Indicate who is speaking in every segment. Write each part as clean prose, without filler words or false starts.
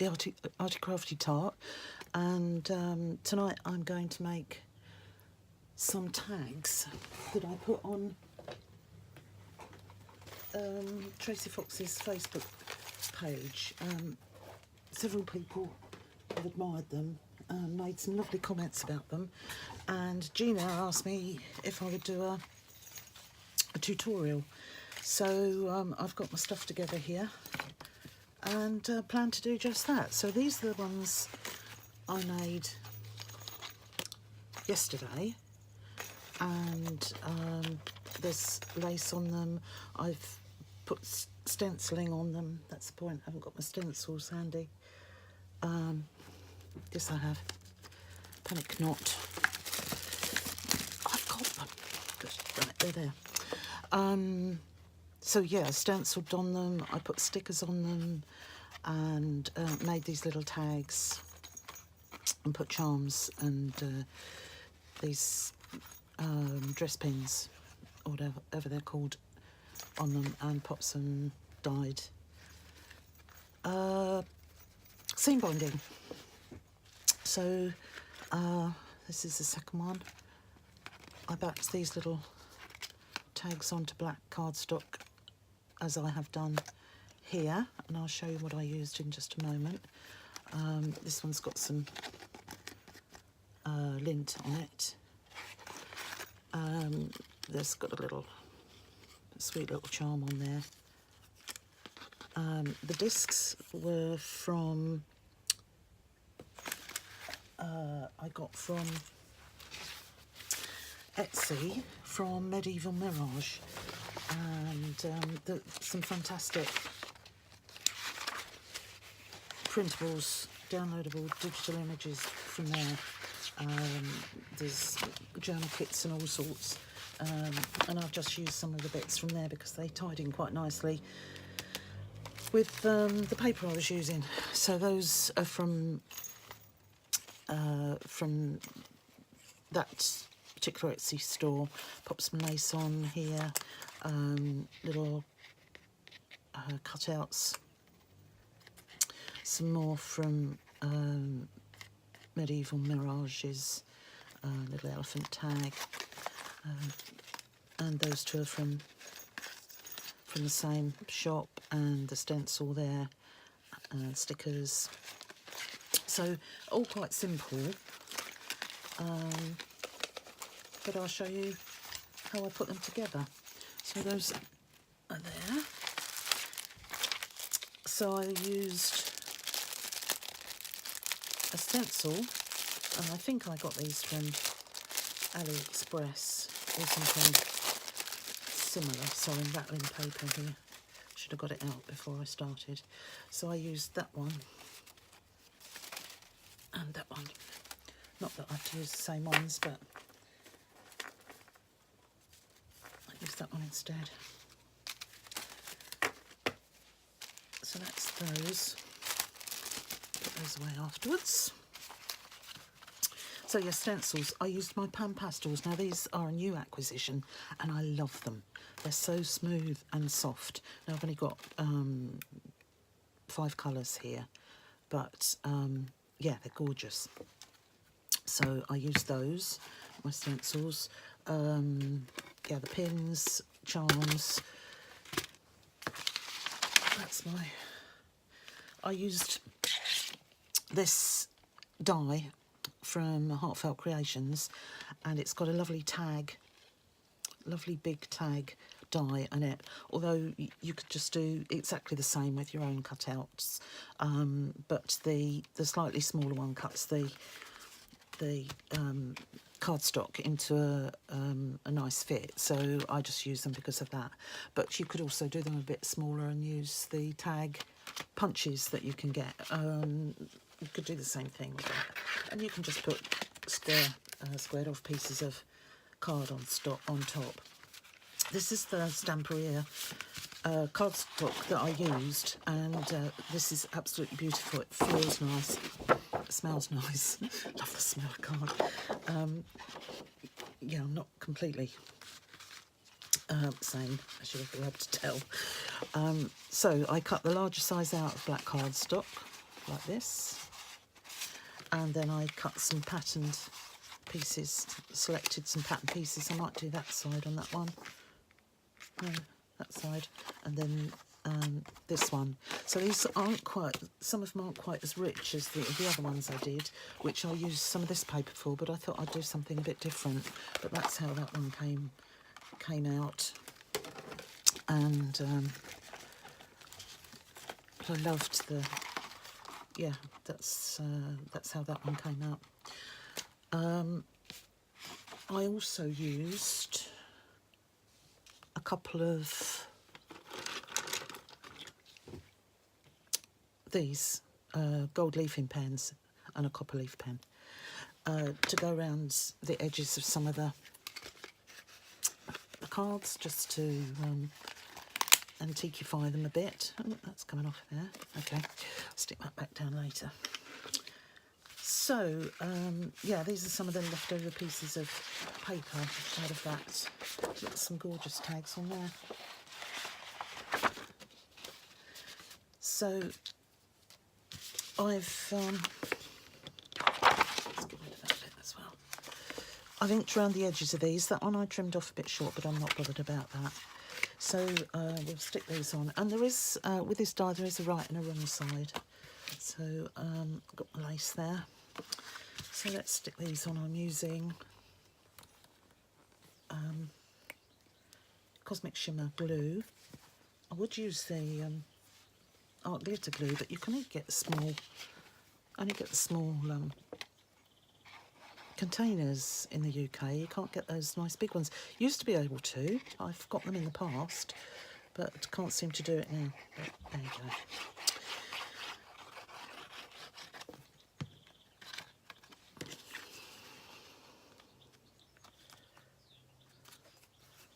Speaker 1: the Arty Crafty tart, and tonight I'm going to make some tags that I put on Tracy Fox's Facebook page. Several people have admired them, made some lovely comments about them, and Gina asked me if I would do a tutorial. So I've got my stuff together here and plan to do just that. So these are the ones I made yesterday, and there's lace on them. I've put stenciling on them. That's the point, I haven't got my stencils handy. Yes, I have. Panic not. I've got them. Good. Right, they're there. So yeah, stenciled on them. I put stickers on them and made these little tags and put charms and these dress pins, or whatever they're called, on them, and put some dyed seam binding. So this is the second one. I backed these little tags onto black cardstock, as I have done here, and I'll show you what I used in just a moment. This one's got some lint on it. There's got a little sweet little charm on there. The discs were from I got from Etsy, from Medieval Mirage, and some fantastic printables, downloadable digital images from there. There's journal kits and all sorts, and I've just used some of the bits from there because they tied in quite nicely with the paper I was using. So those are from that particular Etsy store. Pop some lace on here, little cutouts, some more from Medieval Mirage's little elephant tag, and those two are from the same shop, and the stencil there, stickers. So all quite simple, but I'll show you how I put them together. So those are there. So I used a stencil, and I think I got these from AliExpress or something similar. Sorry, rattling paper here. Should have got it out before I started. So I used that one and that one. Not that I have to use the same ones, but I used that one instead. So that's those. Put those away afterwards. So your stencils, I used my pan pastels. Now these are a new acquisition and I love them. They're so smooth and soft. Now I've only got 5 colours here, but yeah, they're gorgeous. So I used those, my stencils. Yeah, the pins, charms. That's my... I used this die from Heartfelt Creations, and it's got a lovely tag, lovely big tag die on it, although you could just do exactly the same with your own cutouts, but the slightly smaller one cuts the cardstock into a nice fit, so I just use them because of that. But you could also do them a bit smaller and use the tag punches that you can get. You could do the same thing with that, and you can just put squared off pieces of card on top. This is the Stamperia cardstock that I used, and this is absolutely beautiful. It feels nice, it smells nice. Love the smell of card. Yeah, I'm not completely same, as you'll be able to tell. So I cut the larger size out of black cardstock, like this, and then I cut some patterned pieces, selected some pattern pieces. I might do that side on that one, no, that side, and then this one. So these aren't quite, some of them aren't quite as rich as the other ones I did, which I used some of this paper for, but I thought I'd do something a bit different. But that's how that one came out, and I loved the, yeah, that's how that one came out. I also used a couple of these gold leafing pens and a copper leaf pen to go around the edges of some of the cards, just to antiquify them a bit. Oh, that's coming off there. Okay, I'll stick that back down later. So, yeah, these are some of the leftover pieces of paper out of that. Got some gorgeous tags on there. So, I've let's get rid of that bit as well. I've inked around the edges of these. That one I trimmed off a bit short, but I'm not bothered about that. So we'll stick these on. And there is, with this die, there is a right and a wrong side. So I've got my lace there. So let's stick these on. I'm using Cosmic Shimmer glue. I would use the art glitter glue, but you can only get the small containers in the UK. You can't get those nice big ones. Used to be able to. I've got them in the past, but can't seem to do it now. But there you go.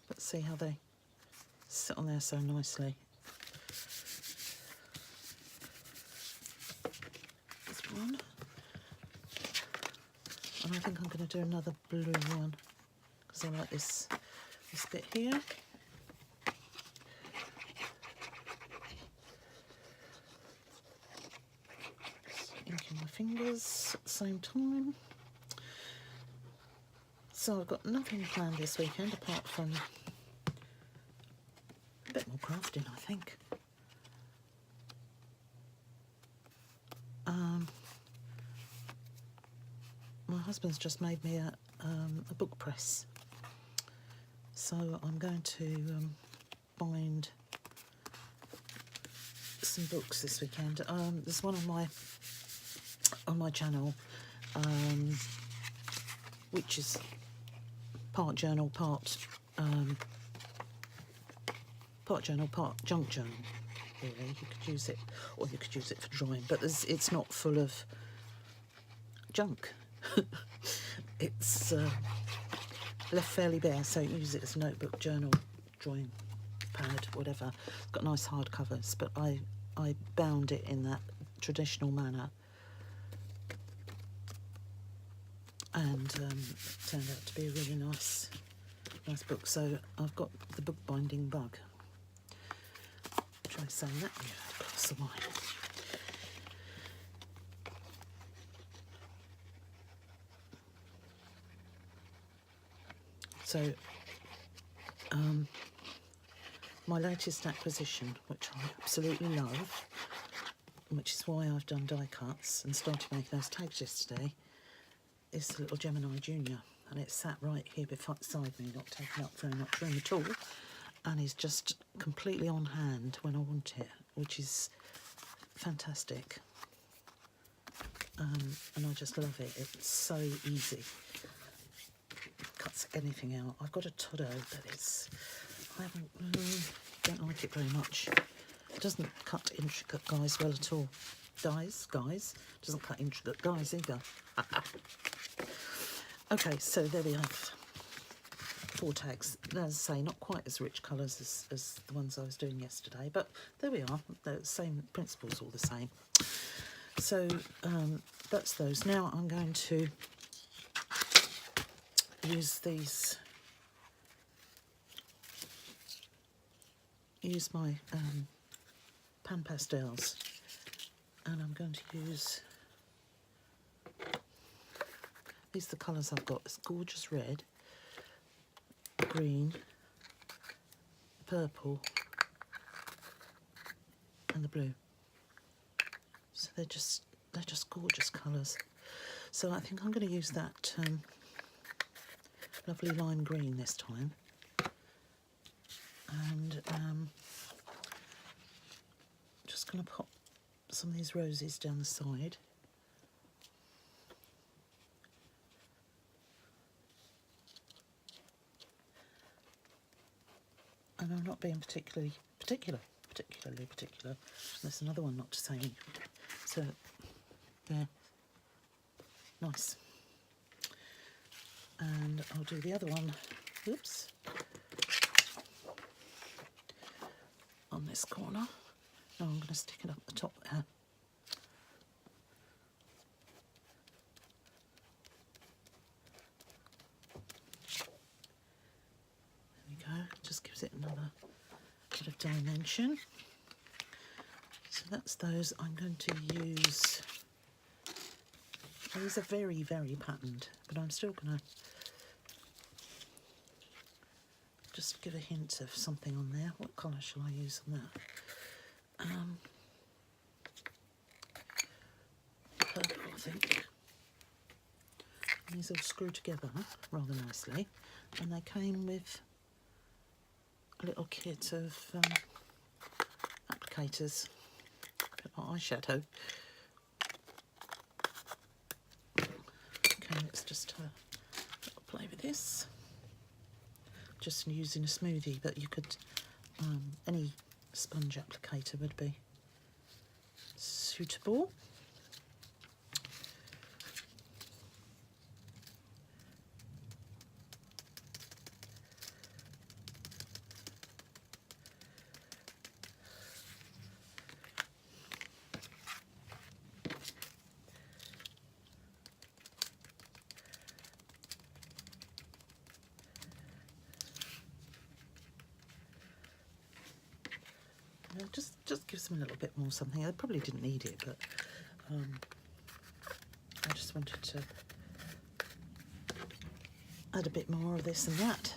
Speaker 1: Let's see how they sit on there so nicely. This one. And I think I'm going to do another blue one because I like this bit here. Just inking my fingers at the same time. So I've got nothing planned this weekend apart from a bit more crafting, I think. My husband's just made me a book press, so I'm going to bind some books this weekend. There's one on my channel, which is part journal, part junk journal. Really, you could use it, or you could use it for drawing, but it's not full of junk. It's left fairly bare, so you use it as a notebook, journal, drawing pad, whatever. It's got nice hard covers, but I bound it in that traditional manner, and it turned out to be a really nice book. So I've got the bookbinding bug. Try saying that. Yeah, a glass of wine. So, my latest acquisition, which I absolutely love, which is why I've done die cuts and started making those tags yesterday, is the little Gemini Junior, and it's sat right here beside me, not taking up very much room at all, and is just completely on hand when I want it, which is fantastic. And I just love it. It's so easy. Cuts anything out. I've got a Todo, but I don't like it very much. It doesn't cut intricate guys well at all. Guys, doesn't cut intricate guys either. Okay, so there we have 4 tags. As I say, not quite as rich colours as the ones I was doing yesterday, but there we are. The same principles, all the same. So that's those. Now I'm going to use these. Use my pan pastels And I'm going to use, these are the colours I've got. It's gorgeous red, green, purple and the blue. So they're just gorgeous colours. So I think I'm going to use that lovely lime green this time. And just going to pop some of these roses down the side. And I'm not being particularly particular. There's another one not to say. So there, nice. And I'll do the other one. Oops. On this corner. No, I'm going to stick it up the top there. There we go. Just gives it another bit of dimension. So that's those. I'm going to use, these are very, very patterned, but I'm still going to just give a hint of something on there. What colour shall I use on that? Purple, I think. And these all screw together rather nicely, and they came with a little kit of applicators, eyeshadow. Okay, let's just play with this. Just using a smoothie, but you could, any sponge applicator would be suitable. Just gives them a little bit more something. I probably didn't need it, but I just wanted to add a bit more of this and that.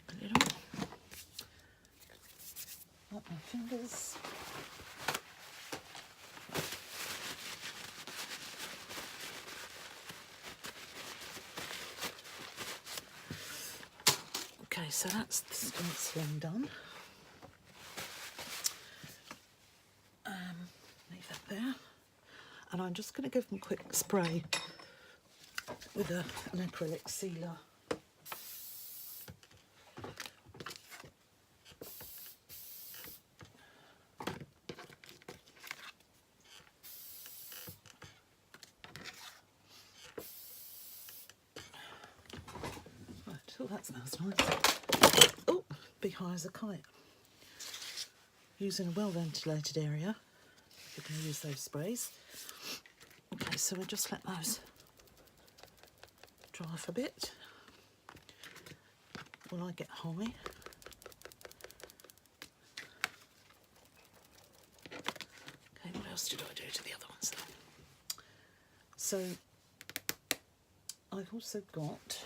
Speaker 1: A little. Not my fingers. Okay, so that's the stenciling done. Leave that there. And I'm just going to give them a quick spray with an acrylic sealer. Right, oh, that smells nice. Oh, be high as a kite. Using a well-ventilated area, you're going to use those sprays. Okay, so we'll just let those dry for a bit while I get high. Okay, what else did I do to the other ones then? So I've also got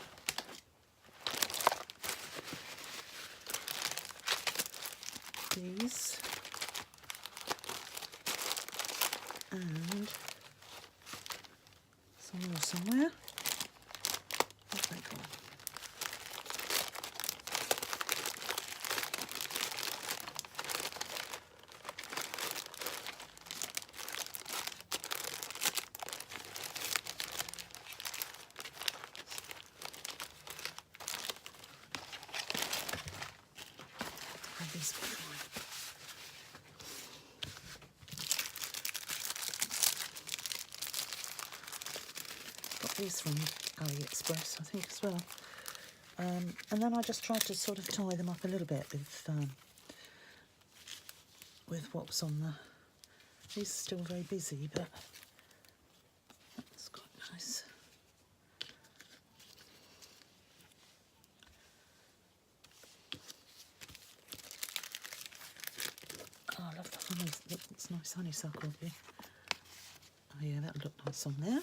Speaker 1: these and somewhere. Where's that gone? Have these behind. These from AliExpress, I think, as well. And then I just tried to sort of tie them up a little bit with what was on the. These are still very busy, but that's quite nice. love the honey. It's nice honeysuckle here. Oh yeah, that would look nice on there.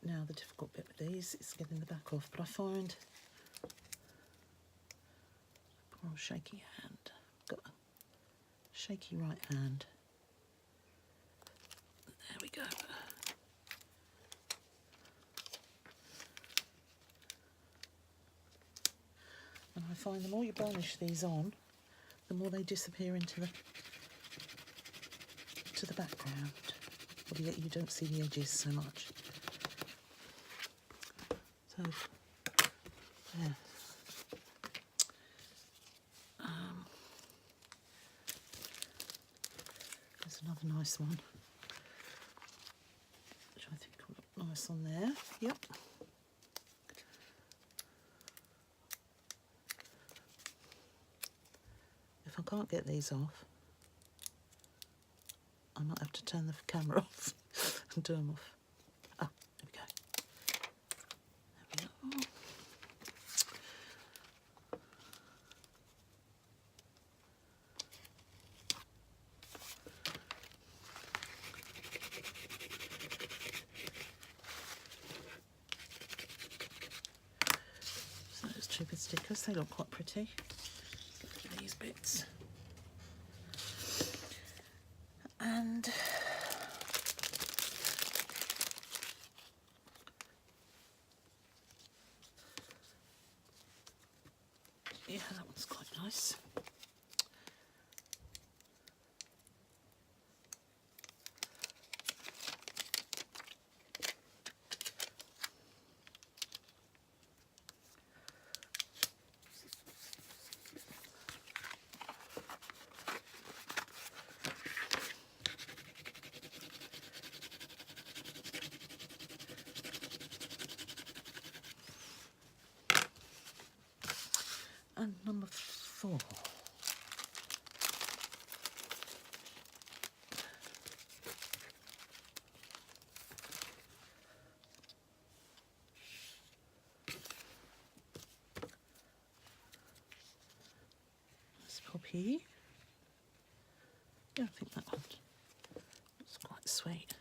Speaker 1: Now the difficult bit with these is getting the back off, but I find poor old shaky hand. Got a shaky right hand. There we go. And I find the more you burnish these on, the more they disappear into the background. Or you don't see the edges so much. So, yeah. There's another nice one, which I think will look nice on there. Yep. If I can't get these off, I might have to turn the camera off and do them off. Ah, there we go. There we go. So those stupid stickers, they look quite pretty. These bits. And yeah, that one's quite nice. And number 4. That's Poppy. Yeah, I think that one looks quite sweet.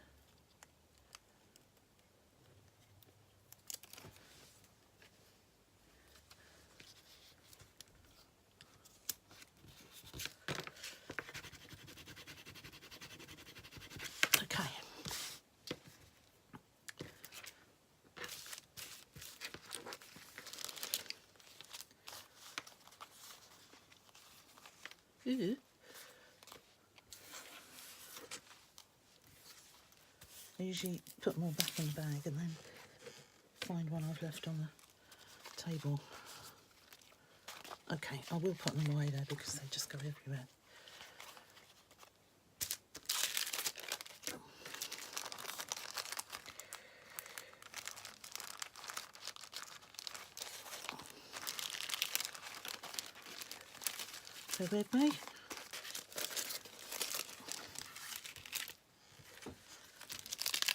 Speaker 1: Ooh. I usually put them all back in the bag and then find one I've left on the table. Okay, I will put them away there because they just go everywhere. So with me.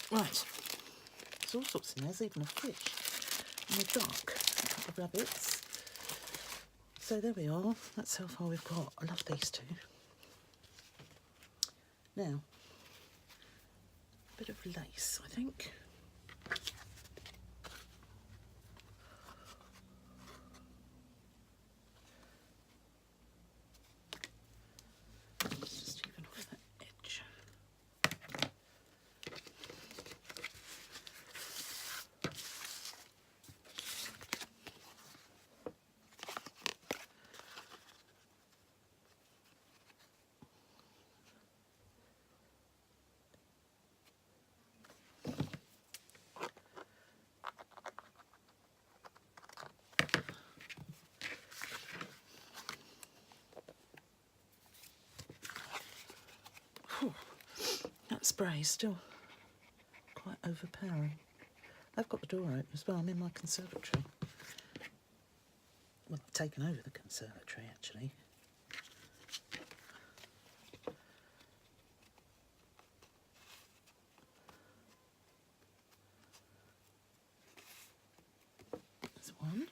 Speaker 1: Right, there's all sorts in there, there's even a fish and a duck, a couple of rabbits. So there we are, that's how far we've got. I love these two. Now, a bit of lace, I think. Let's just even off that edge. That spray is still quite overpowering. I've got the door open as well. I'm in my conservatory. Well, I've taken over the conservatory actually. There's one.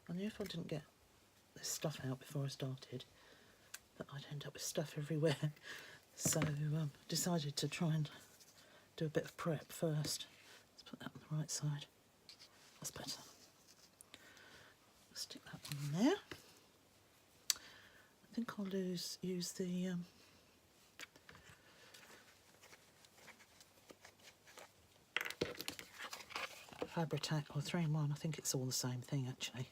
Speaker 1: I knew if I didn't get this stuff out before I started that I'd end up with stuff everywhere. So decided to try and do a bit of prep first. Let's put that on the right side. That's better. Stick that one there. I think I'll use the Fabri-Tac or 3-in-1. I think it's all the same thing actually.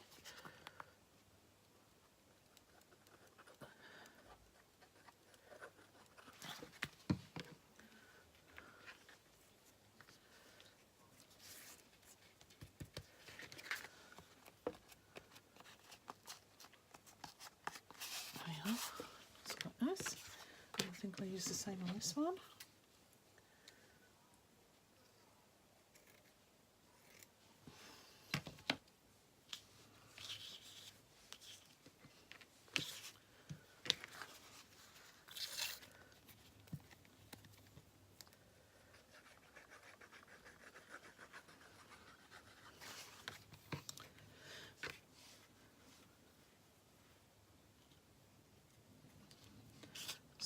Speaker 1: There we are. It's quite nice. I think I'll use the same on this one.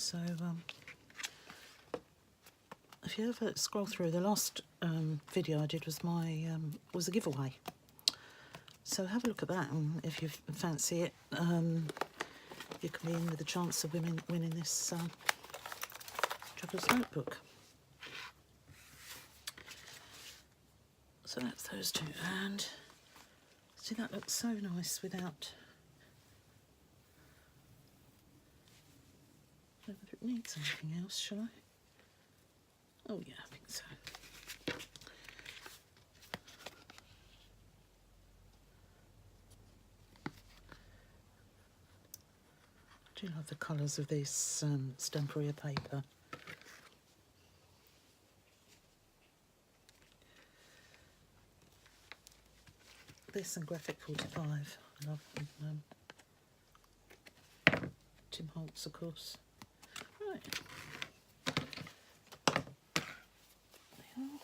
Speaker 1: So if you ever scroll through, the last video I did was was a giveaway. So have a look at that, and if you fancy it, you can be in with a chance of winning this Traveller's Notebook. So that's those two, and see, that looks so nice without. I don't know if it needs anything else, shall I? Oh yeah, I think so. I do love the colours of this Stamperia paper. This and Graphic 45, I love them. Tim Holtz, of course. Right. There we are.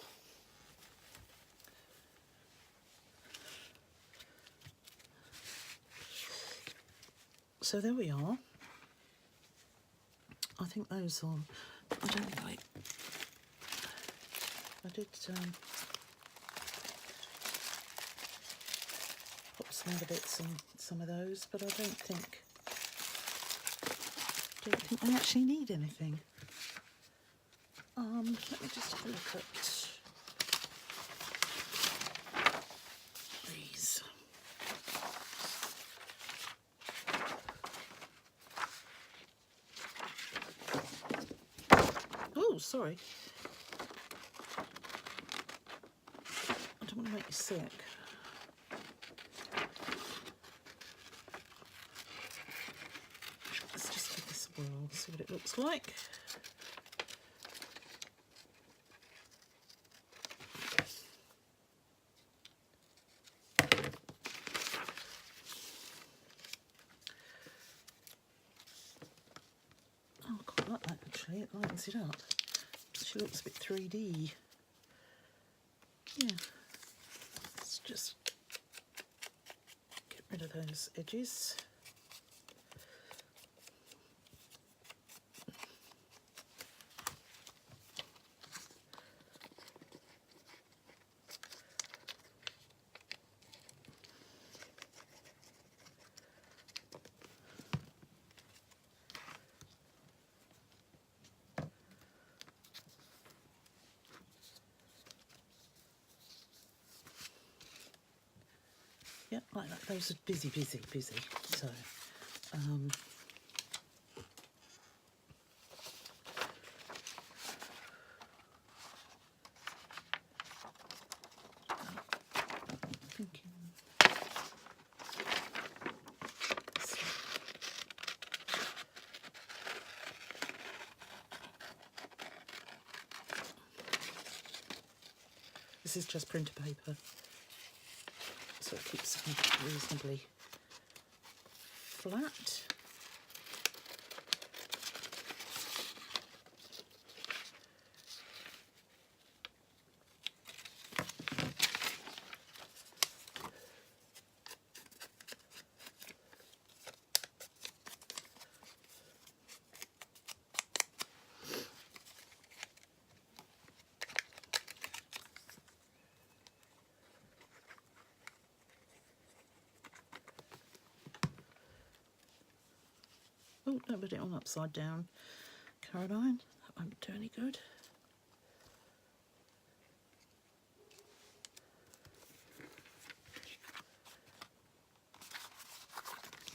Speaker 1: So there we are. I think those are, I don't think I did put some other bits on some of those, but I don't think I actually need anything. Let me just have a look at these. Oh, sorry. I don't want to make you sick. Let's just give this a whirl, see what it looks like. Oh, I quite like that actually, it lightens it up. She looks a bit 3D. Yeah, let's just get rid of those edges. Yeah, like that. Those are busy. So, thinking. This is just printer paper, so it keeps them reasonably flat. Oh, don't put it on upside down, Caroline. That won't do any good.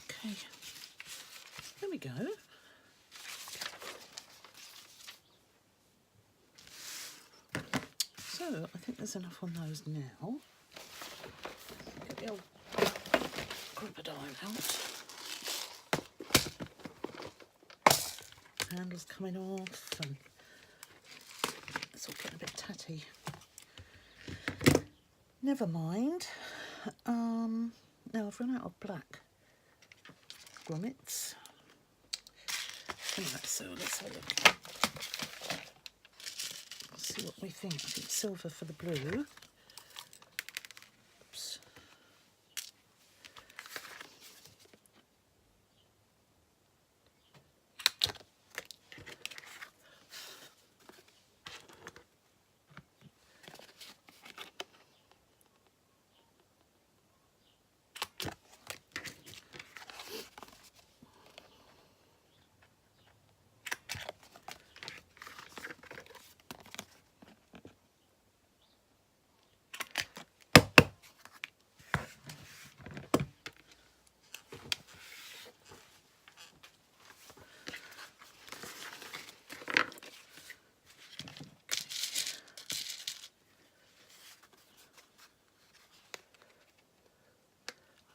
Speaker 1: Okay, there we go. So I think there's enough on those now. Get the old crocodile out. Handle's coming off and it's all getting a bit tatty. Never mind. Now I've run out of black grommets. Anyway, so let's have a look. See what we think. I think silver for the blue. Oops.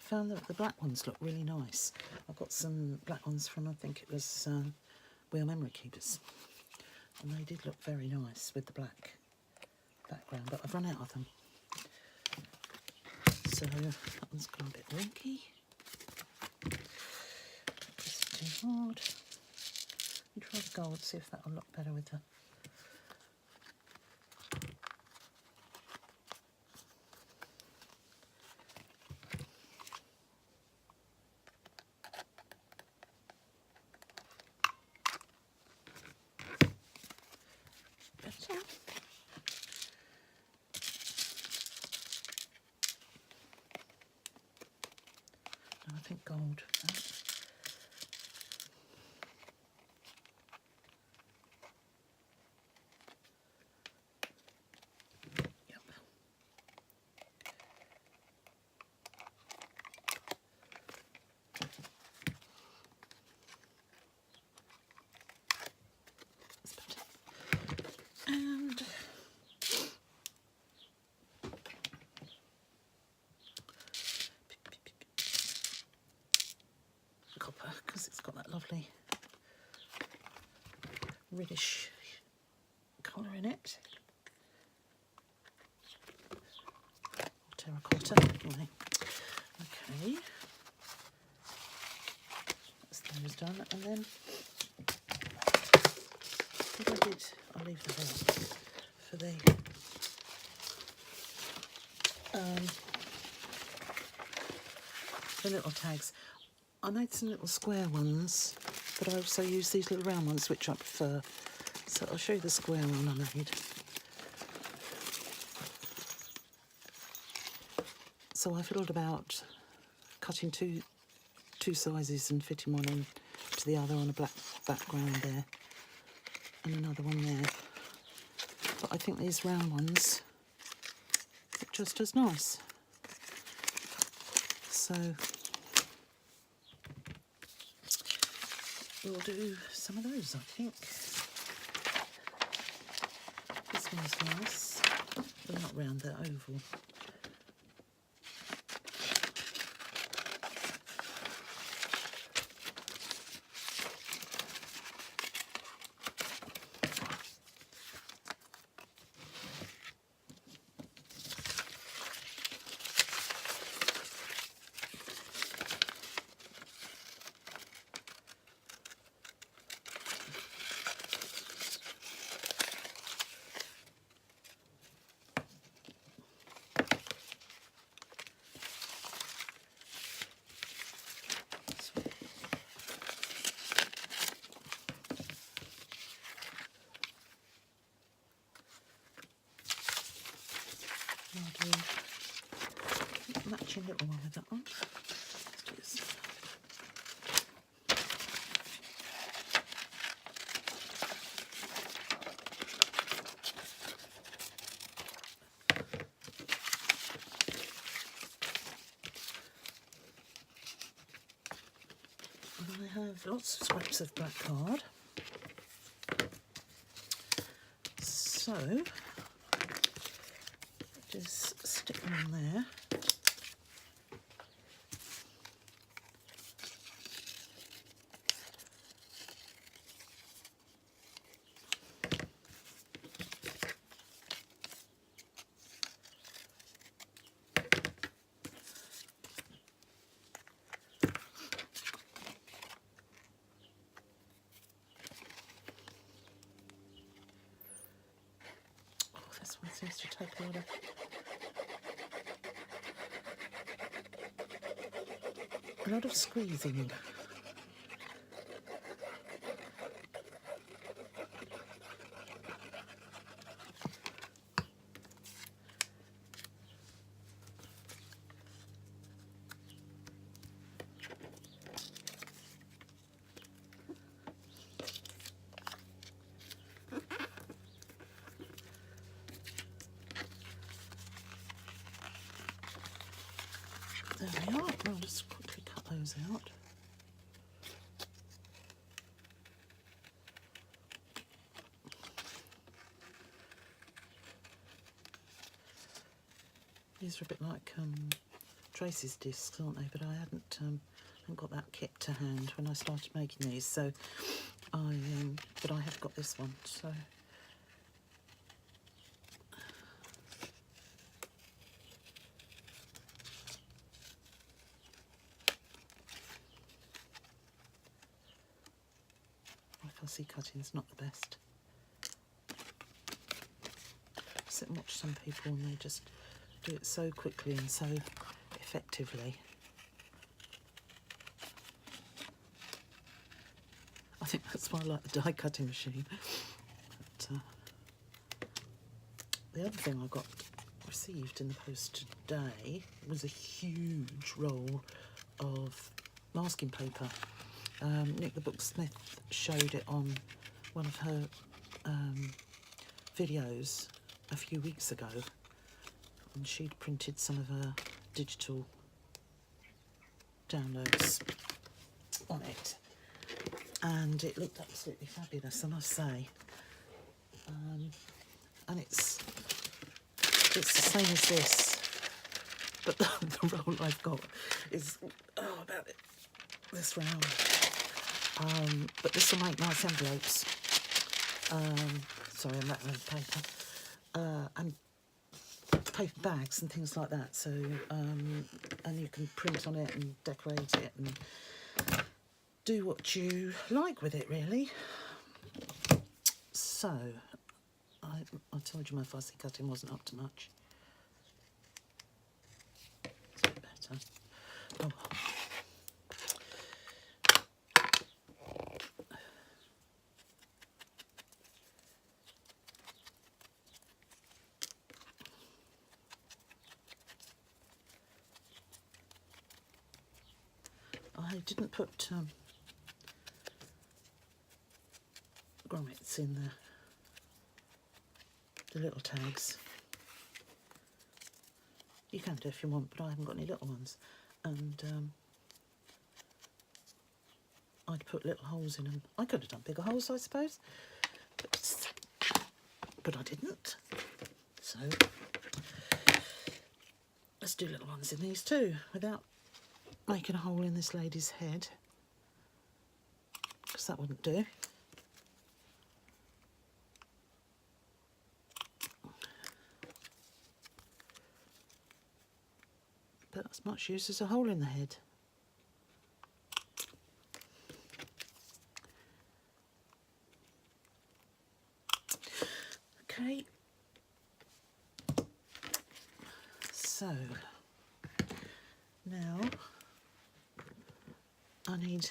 Speaker 1: Found that the black ones look really nice. I've got some black ones from, I think it was Wheel Memory Keepers, and they did look very nice with the black background, but I've run out of them. So that one's gone a bit wonky. This is too hard. I'll try the gold, see if that'll look better with the better. No, I think gold. Yep. That's better. And copper, because it's got that lovely reddish colour in it. Terracotta, anyway. Okay. That's those done, and then what I did, I'll leave that out for the little tags. I made some little square ones, but I also use these little round ones, which I prefer. So I'll show you the square one I made. So I fiddled about cutting two sizes and fitting one in to the other on a black background there, and another one there. But I think these round ones look just as nice. So we'll do some of those, I think. This one's nice. Well, not round, they're oval. I'll do a matching little one with that one. Let's do this. have lots of scraps of black card. So just stick them on there. This one seems to take a lot of squeezing. There we are. I'll just quickly cut those out. These are a bit like Tracy's discs, aren't they? But I hadn't got that kit to hand when I started making these, so but I have got this one. So my fussy cutting's not the best. I sit and watch some people and they just do it so quickly and so effectively. I think that's why I like the die cutting machine. But, the other thing I got received in the post today was a huge roll of masking paper. Nick the Booksmith showed it on one of her videos a few weeks ago, and she'd printed some of her digital downloads on it, and it looked absolutely fabulous, I must say. And it's the same as this, but the roll I've got is about this round. But this will make nice envelopes. Sorry, I'm rattling paper. And paper bags and things like that. So, and you can print on it and decorate it and do what you like with it, really. So, I told you my fussy cutting wasn't up to much. It's a bit better. Oh. I didn't put grommets in the little tags. You can do if you want, but I haven't got any little ones. And I'd put little holes in them. I could have done bigger holes, I suppose, but I didn't. So let's do little ones in these too, without making a hole in this lady's head, because that wouldn't do. But as much use as a hole in the head. Okay, so now I need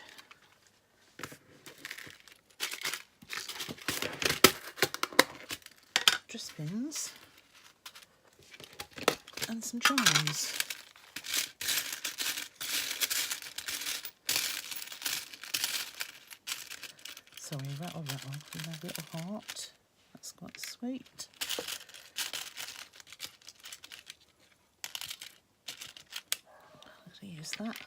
Speaker 1: dress pins and some charms. Sorry, rattle. We have a little heart. That's quite sweet. I'm going to use that.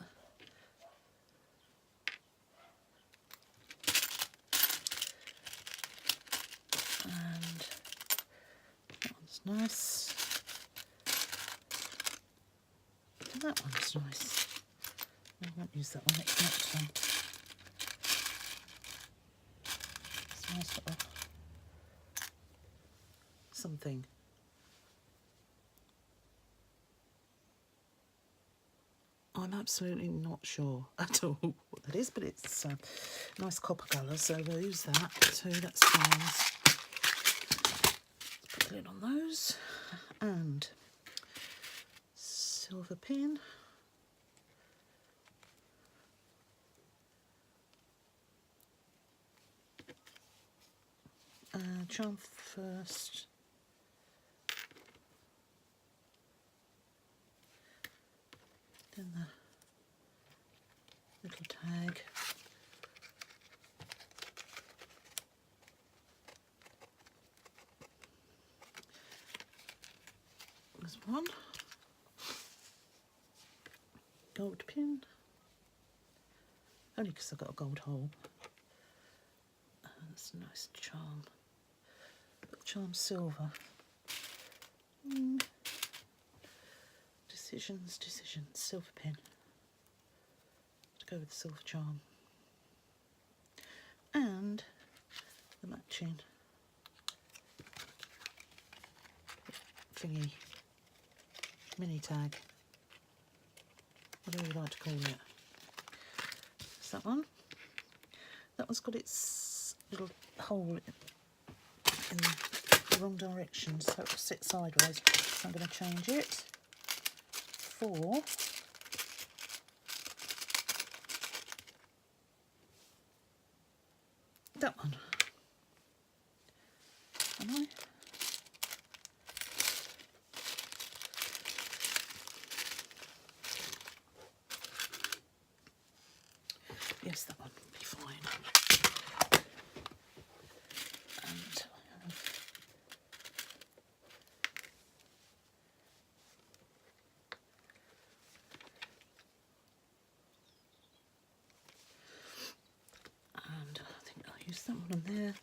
Speaker 1: nice. And that one's nice. I won't use that one, it's next one. It's a nice little something. I'm absolutely not sure at all what that is, but it's a nice copper colour, so we'll use that. So that's fine. Let's put the lid on those. And silver pin. Charm first. Then the little tag. There's one. Gold pin. Only because I've got a gold hole. That's a nice charm. But charm silver. Decisions, silver pin. To go with the silver charm. And the matching thingy, mini tag, whatever you like to call it. Is that one? That one's got its little hole in the wrong direction, so it will sit sideways. So I'm going to change it for that one. Am I? Yes, that one will be fine. And I have and I think I'll use that one on there.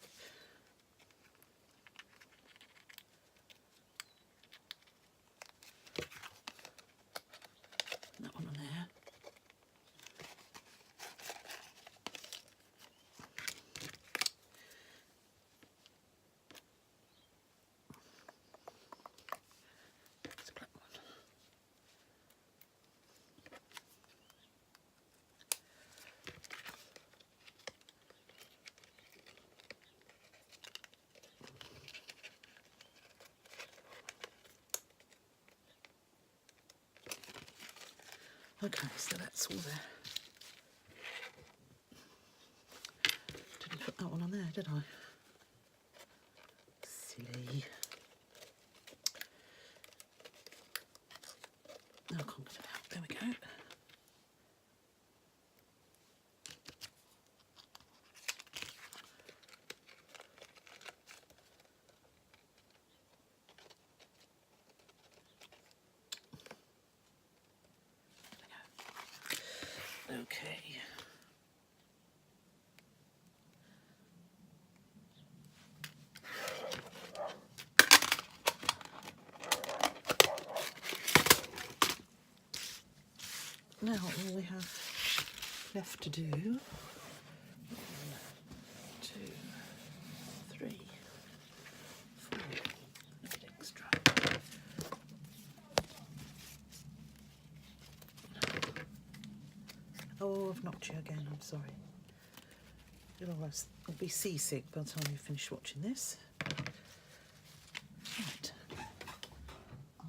Speaker 1: That one on there. It's a black one. Okay, so that's all there. Didn't put that one on there, did I? Silly. No, I can't get it out. There we go. Okay. Now all we have left to do, 1, 2, 3, 4, a bit extra. Oh, I've knocked you again, I'm sorry. You'll be seasick by the time you finish watching this. Right.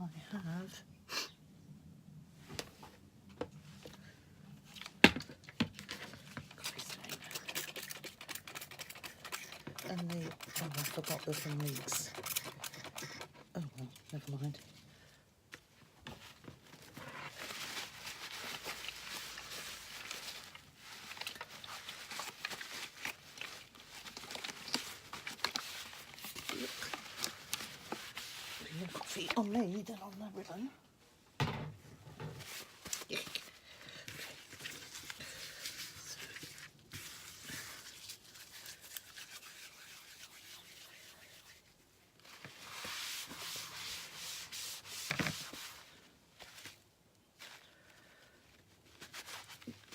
Speaker 1: I have and I forgot the thing leaks. Oh well, never mind. More coffee on me than on the ribbon.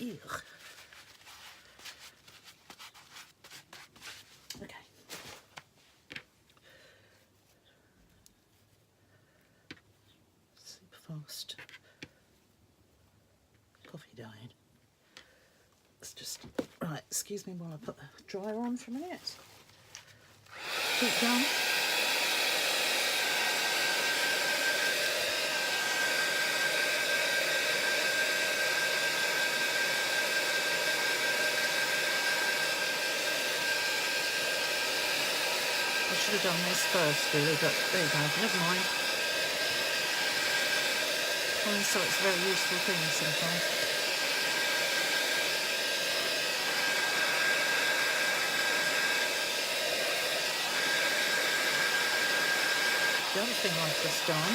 Speaker 1: Ew. Okay. Super fast coffee down. Let's just, right, excuse me while I put the dryer on for a minute. Keep going. I should have done this first really, but there you go, never mind. So it's a very useful thing sometimes. The other thing I've just done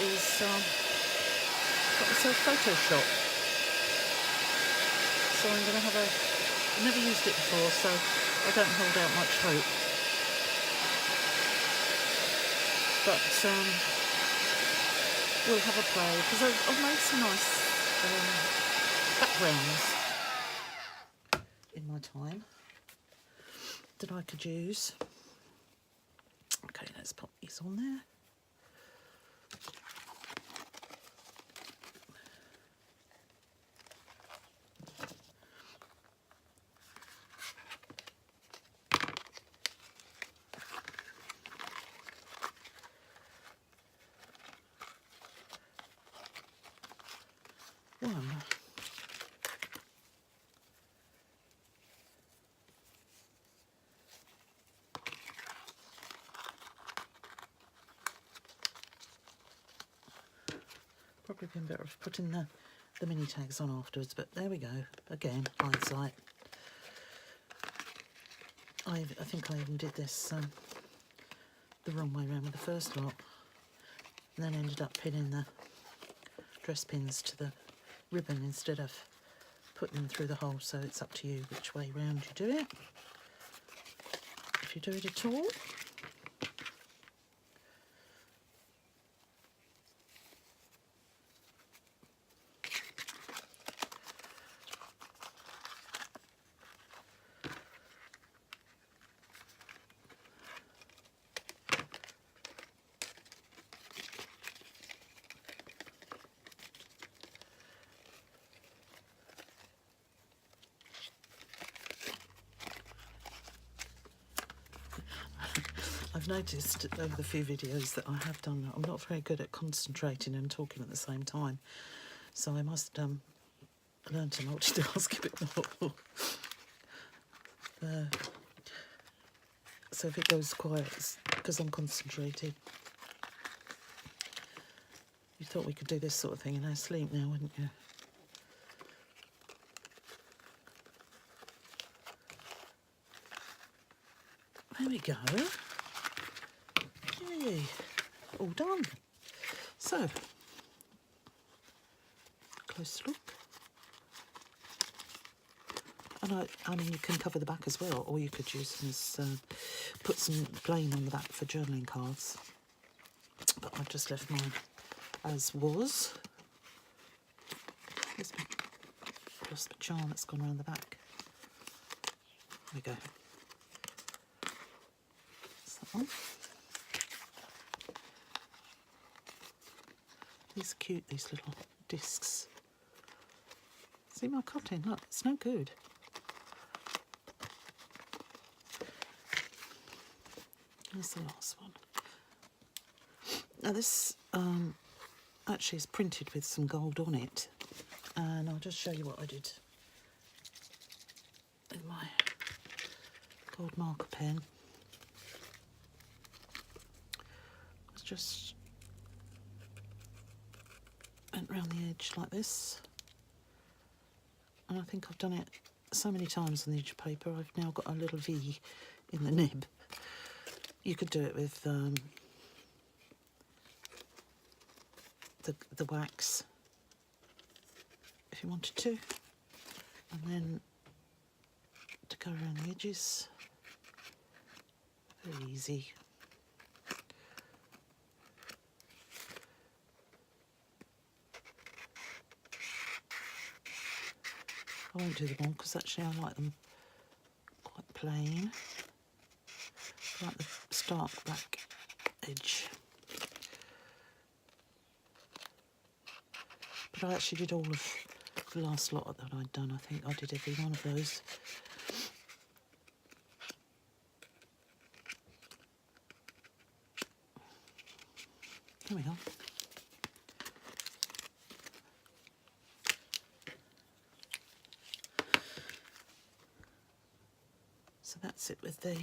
Speaker 1: is got myself Photoshop. So I'm going to have I've never used it before, so I don't hold out much hope. But we'll have a play, because I've made some nice backgrounds in my time that I could use. Okay, let's pop these on there. One. Probably been better off putting the mini tags on afterwards, but there we go. Again, hindsight. I think I even did this the wrong way around with the first lot, and then ended up pinning the dress pins to the ribbon instead of putting them through the hole, so it's up to you which way round you do it, if you do it at all. I've noticed over the few videos that I have done that I'm not very good at concentrating and talking at the same time, so I must learn to multitask a bit more. So if it goes quiet, it's because I'm concentrating. You thought we could do this sort of thing in our sleep now, wouldn't you? There we go. Yay. All done. So, close look. And I mean, you can cover the back as well, or you could use them as, put some plain on the back for journaling cards. But I've just left mine as was. There's plus the charm that's gone around the back. There we go. That's that one. These are cute, these little discs. See my cutting? Look, it's no good. Here's the last one. Now this actually is printed with some gold on it, and I'll just show you what I did with my gold marker pen. It's just went round the edge like this, and I think I've done it so many times on the edge of paper I've now got a little V in the nib. You could do it with the wax if you wanted to, and then to go around the edges, very easy. I won't do them all because actually I like them quite plain. I like the stark black edge. But I actually did all of the last lot that I'd done. I think I did every one of those. There we go. So that's it with the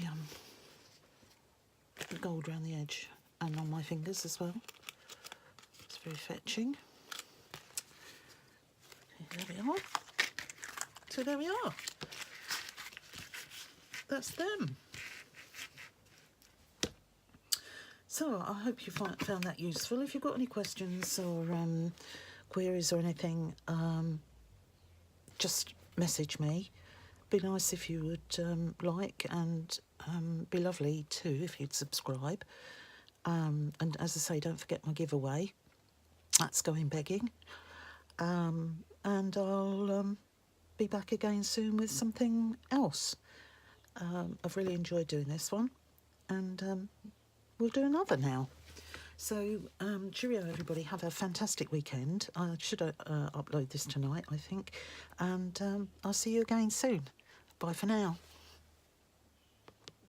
Speaker 1: gold around the edge and on my fingers as well. It's very fetching. Okay, there we are. So there we are. That's them. So I hope you found that useful. If you've got any questions or queries or anything, just message me. Be nice if you would like, and be lovely too if you'd subscribe. And as I say, don't forget my giveaway. That's going begging. And I'll be back again soon with something else. I've really enjoyed doing this one, and we'll do another now. So, cheerio everybody, have a fantastic weekend. I should upload this tonight, I think, and I'll see you again soon. Bye for now.